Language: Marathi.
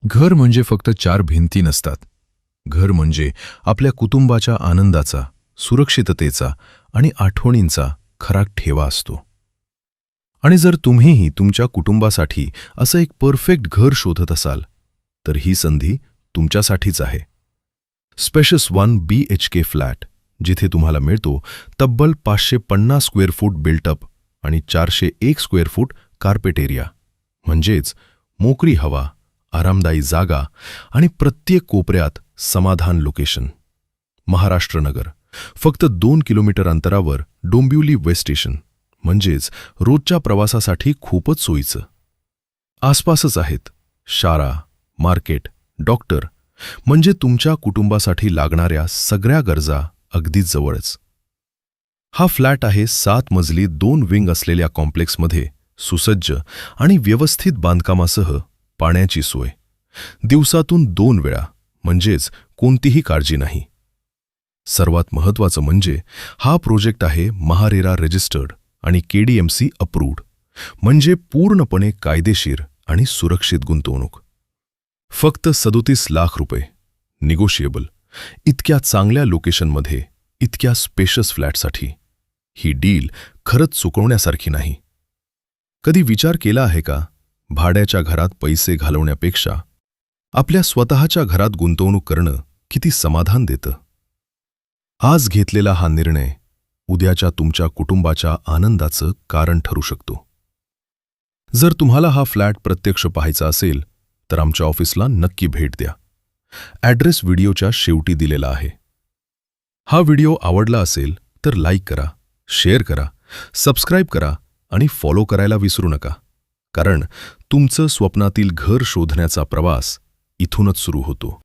घर म्हणजे फक्त चार भिंती नसतात. घर म्हणजे आपल्या कुटुंबाच्या आनंदाचा, सुरक्षिततेचा आणि आठवणींचा खरा ठेवा असतो. आणि जर तुम्हीही तुमच्या कुटुंबासाठी असं एक परफेक्ट घर शोधत असाल, तर ही संधी तुमच्यासाठीच आहे. स्पेशस 1 BHK फ्लॅट, जिथे तुम्हाला मिळतो तब्बल 550 स्क्वेअर फूट बिल्टअप आणि 401 स्क्वेअर फूट कार्पेट एरिया, म्हणजेच मोकळी हवा, आरामदायी जागा आणि प्रत्येक कोपऱ्यात समाधान लोकेशन. महाराष्ट्र नगर, फक्त 2 किलोमीटर अंतरावर डोंबिवली वेस्ट स्टेशन, म्हणजेच रोजच्या प्रवासासाठी खूपच सोयीचं. आसपासच आहेत शाळा, मार्केट, डॉक्टर, म्हणजे तुमच्या कुटुंबासाठी लागणाऱ्या सगळ्या गरजा अगदी जवळच. हा फ्लॅट आहे 7 मजली 2 विंग असलेल्या कॉम्प्लेक्समध्ये सुसज्ज आणि व्यवस्थित बांधकामासह पाण्याची सोय. दिवसातून 2 वेळा, म्हणजेच कोणतीही काळजी नाही. सर्वात महत्त्वाचं म्हणजे हा प्रोजेक्ट आहे महारेरा रजिस्टर्ड आणि KDMC अप्रूव्ड, म्हणजे पूर्णपणे कायदेशीर आणि सुरक्षित गुंतवणूक. फक्त 37 लाख रुपये, निगोशिएबल, इतक्या चांगल्या लोकेशनमध्ये इतक्या स्पेशस फ्लॅटसाठी. ही डील खरंच चुकवण्यासारखी नाही. कधी विचार केला आहे का, भाड्याच्या घरात पैसे घालवण्यापेक्षा आपल्या स्वतःच्या घरात गुंतवणूक करणं किती समाधान देतं? आज घेतलेला हा निर्णय उद्याच्या तुमच्या कुटुंबाच्या आनंदाचं कारण ठरू शकतो. जर तुम्हाला हा फ्लॅट प्रत्यक्ष पाहायचा असेल, तर आमच्या ऑफिसला नक्की भेट द्या. ॲड्रेस व्हिडिओच्या शेवटी दिलेला आहे. हा व्हिडिओ आवडला असेल तर लाईक करा, शेअर करा, सबस्क्राईब करा आणि फॉलो करायला विसरू नका. कारण तुमचं स्वप्नातील घर शोधण्याचा प्रवास इथूनच सुरू होतो.